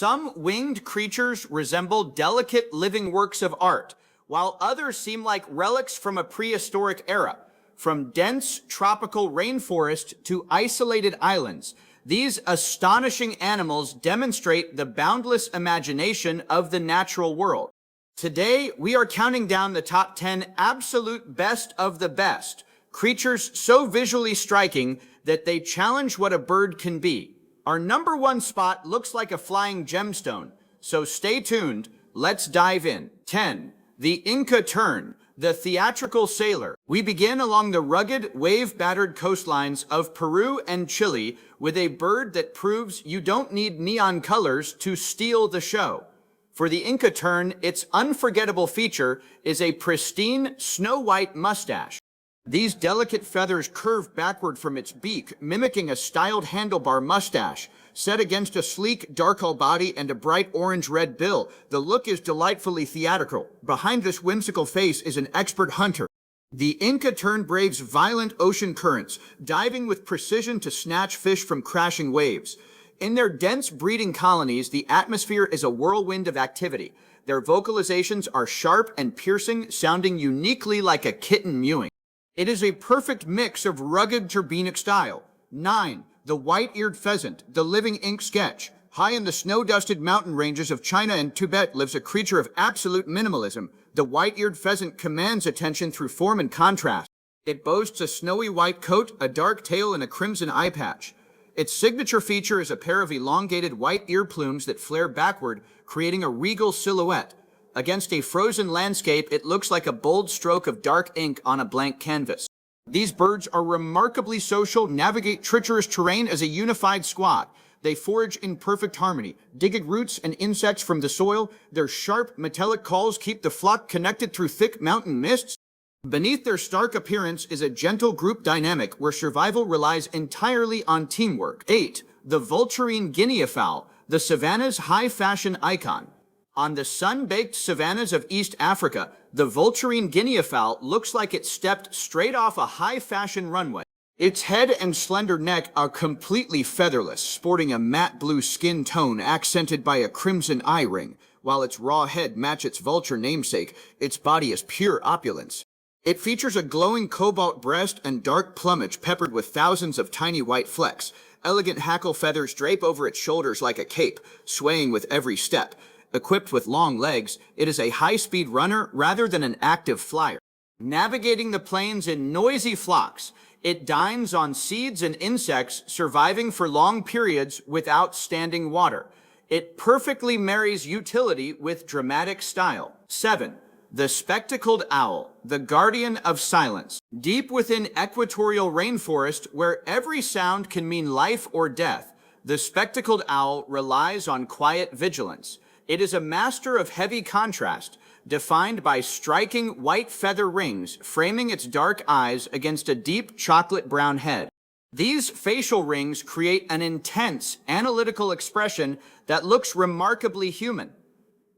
Some winged creatures resemble delicate living works of art, while others seem like relics from a prehistoric era. From dense tropical rainforest to isolated islands, these astonishing animals demonstrate the boundless imagination of the natural world. Today, we are counting down the top 10 absolute best of the best, creatures so visually striking that they challenge what a bird can be. Our number one spot looks like a flying gemstone, so stay tuned, let's dive in. 10. The Inca Tern, the theatrical sailor. We begin along the rugged, wave-battered coastlines of Peru and Chile with a bird that proves you don't need neon colors to steal the show. For the Inca Tern, its unforgettable feature is a pristine, snow-white mustache. These delicate feathers curve backward from its beak, mimicking a styled handlebar mustache. Set against a sleek, dark-hull body and a bright orange-red bill, the look is delightfully theatrical. Behind this whimsical face is an expert hunter. The Inca Tern braves violent ocean currents, diving with precision to snatch fish from crashing waves. In their dense breeding colonies, the atmosphere is a whirlwind of activity. Their vocalizations are sharp and piercing, sounding uniquely like a kitten mewing. It is a perfect mix of rugged turbinic style. 9. The white-eared pheasant, the living ink sketch. High in the snow-dusted mountain ranges of China and Tibet lives a creature of absolute minimalism. The white-eared pheasant commands attention through form and contrast. It boasts a snowy white coat, a dark tail, and a crimson eye patch. Its signature feature is a pair of elongated white ear plumes that flare backward, creating a regal silhouette. Against a frozen landscape, it looks like a bold stroke of dark ink on a blank canvas. These birds are remarkably social, navigate treacherous terrain as a unified squad. They forage in perfect harmony, digging roots and insects from the soil. Their sharp, metallic calls keep the flock connected through thick mountain mists. Beneath their stark appearance is a gentle group dynamic where survival relies entirely on teamwork. 8. The vulturine guinea fowl, the savannah's high-fashion icon. On the sun-baked savannahs of East Africa, the vulturine guinea fowl looks like it stepped straight off a high-fashion runway. Its head and slender neck are completely featherless, sporting a matte blue skin tone accented by a crimson eye ring. While its raw head matches its vulture namesake, its body is pure opulence. It features a glowing cobalt breast and dark plumage peppered with thousands of tiny white flecks. Elegant hackle feathers drape over its shoulders like a cape, swaying with every step. Equipped with long legs, it is a high-speed runner rather than an active flyer. Navigating the plains in noisy flocks, it dines on seeds and insects, surviving for long periods without standing water. It perfectly marries utility with dramatic style. 7. The spectacled owl, the guardian of silence. Deep within equatorial rainforest, where every sound can mean life or death, the spectacled owl relies on quiet vigilance. It is a master of heavy contrast, defined by striking white feather rings framing its dark eyes against a deep chocolate brown head. These facial rings create an intense, analytical expression that looks remarkably human.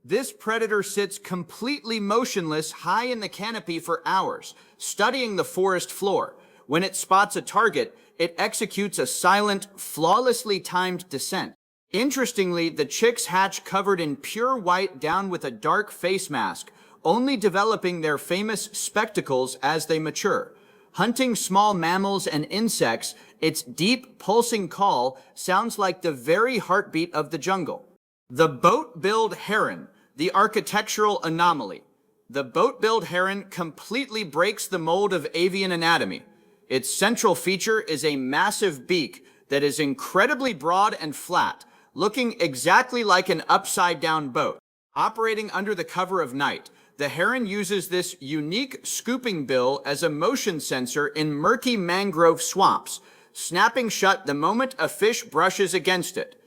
This predator sits completely motionless high in the canopy for hours, studying the forest floor. When it spots a target, it executes a silent, flawlessly timed descent. Interestingly, the chicks hatch covered in pure white down with a dark face mask, only developing their famous spectacles as they mature. Hunting small mammals and insects, its deep, pulsing call sounds like the very heartbeat of the jungle. The boat-billed heron, the architectural anomaly. The boat-billed heron completely breaks the mold of avian anatomy. Its central feature is a massive beak that is incredibly broad and flat, looking exactly like an upside-down boat. Operating under the cover of night, the heron uses this unique scooping bill as a motion sensor in murky mangrove swamps, snapping shut the moment a fish brushes against it.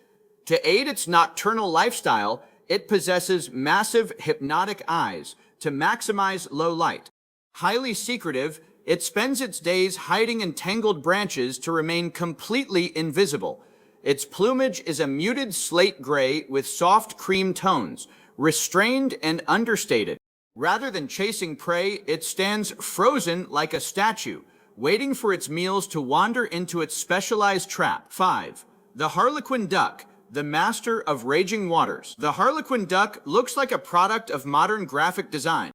To aid its nocturnal lifestyle, it possesses massive hypnotic eyes to maximize low light. Highly secretive, it spends its days hiding in tangled branches to remain completely invisible. Its plumage is a muted slate gray with soft cream tones, restrained and understated. Rather than chasing prey, it stands frozen like a statue, waiting for its meals to wander into its specialized trap. 5. The harlequin duck, the master of raging waters. The harlequin duck looks like a product of modern graphic design.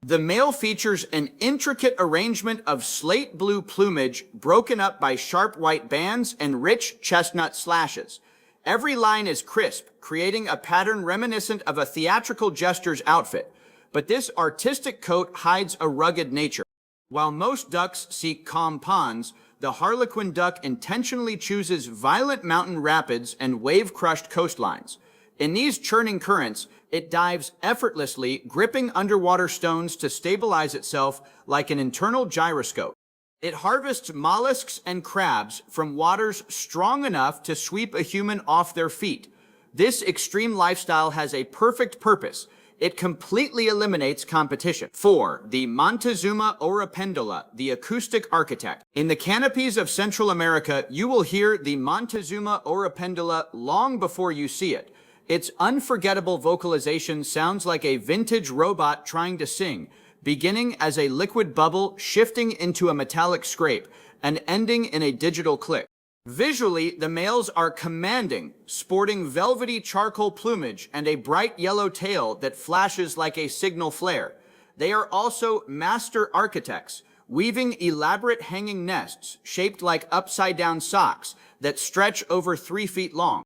The male features an intricate arrangement of slate blue plumage broken up by sharp white bands and rich chestnut slashes. Every line is crisp, creating a pattern reminiscent of a theatrical jester's outfit. But this artistic coat hides a rugged nature. While most ducks seek calm ponds, the harlequin duck intentionally chooses violent mountain rapids and wave-crushed coastlines. In these churning currents, it dives effortlessly, gripping underwater stones to stabilize itself like an internal gyroscope. It harvests mollusks and crabs from waters strong enough to sweep a human off their feet. This extreme lifestyle has a perfect purpose. It completely eliminates competition. 4. The Montezuma oropendola, the acoustic architect. In the canopies of Central America, you will hear the Montezuma oropendola long before you see it. Its unforgettable vocalization sounds like a vintage robot trying to sing, beginning as a liquid bubble, shifting into a metallic scrape, and ending in a digital click. Visually, the males are commanding, sporting velvety charcoal plumage and a bright yellow tail that flashes like a signal flare. They are also master architects, weaving elaborate hanging nests shaped like upside-down socks that stretch over 3 feet long.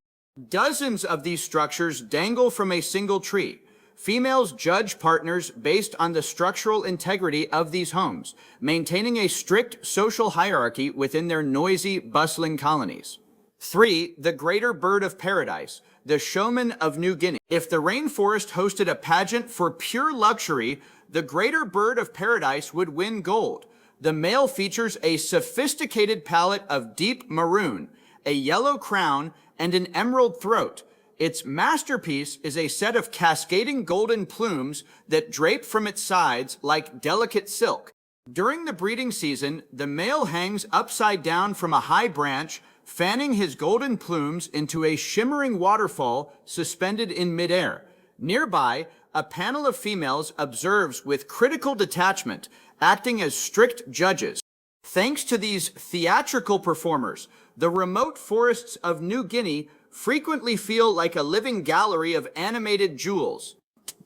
Dozens of these structures dangle from a single tree. Females judge partners based on the structural integrity of these homes, maintaining a strict social hierarchy within their noisy, bustling colonies. 3. The greater bird of paradise, the showman of New Guinea. If the rainforest hosted a pageant for pure luxury, the greater bird of paradise would win gold. The male features a sophisticated palette of deep maroon, a yellow crown, and an emerald throat. Its masterpiece is a set of cascading golden plumes that drape from its sides like delicate silk. During the breeding season, the male hangs upside down from a high branch, fanning his golden plumes into a shimmering waterfall suspended in midair. Nearby, a panel of females observes with critical detachment, acting as strict judges. Thanks to these theatrical performers, the remote forests of New Guinea frequently feel like a living gallery of animated jewels.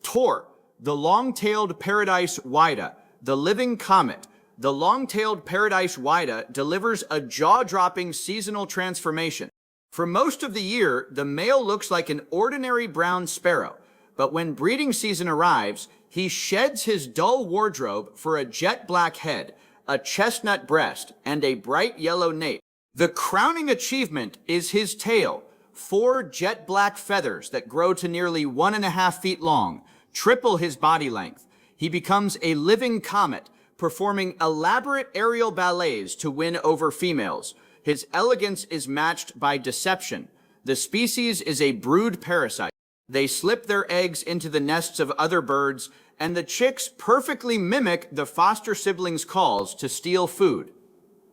Tor, the long-tailed paradise whydah, the living comet. The long-tailed paradise whydah delivers a jaw-dropping seasonal transformation. For most of the year, the male looks like an ordinary brown sparrow, but when breeding season arrives, he sheds his dull wardrobe for a jet black head, a chestnut breast, and a bright yellow nape. The crowning achievement is his tail, 4 jet black feathers that grow to nearly 1.5 feet long, triple his body length. He becomes a living comet, performing elaborate aerial ballets to win over females. His elegance is matched by deception. The species is a brood parasite. They slip their eggs into the nests of other birds, and the chicks perfectly mimic the foster siblings' calls to steal food.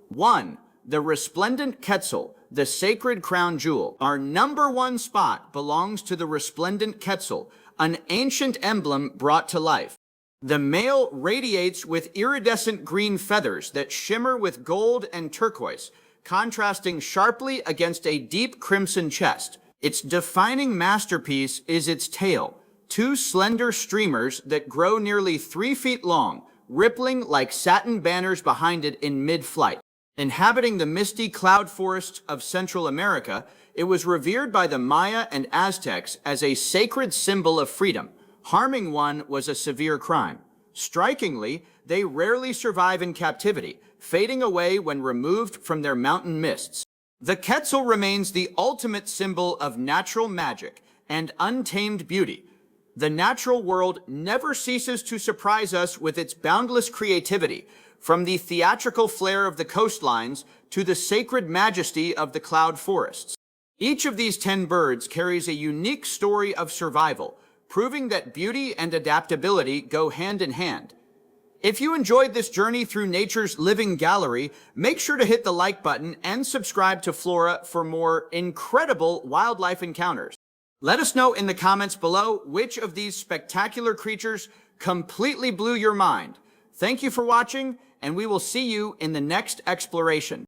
1. The resplendent quetzal, the sacred crown jewel. Our number 1 spot belongs to the resplendent quetzal, an ancient emblem brought to life. The male radiates with iridescent green feathers that shimmer with gold and turquoise, contrasting sharply against a deep crimson chest. Its defining masterpiece is its tail, 2 slender streamers that grow nearly 3 feet long, rippling like satin banners behind it in mid-flight. Inhabiting the misty cloud forests of Central America, it was revered by the Maya and Aztecs as a sacred symbol of freedom. Harming one was a severe crime. Strikingly, they rarely survive in captivity, fading away when removed from their mountain mists. The quetzal remains the ultimate symbol of natural magic and untamed beauty. The natural world never ceases to surprise us with its boundless creativity, from the theatrical flair of the coastlines to the sacred majesty of the cloud forests. Each of these 10 birds carries a unique story of survival, proving that beauty and adaptability go hand in hand. If you enjoyed this journey through nature's living gallery, make sure to hit the like button and subscribe to Flora for more incredible wildlife encounters. Let us know in the comments below which of these spectacular creatures completely blew your mind. Thank you for watching, and we will see you in the next exploration.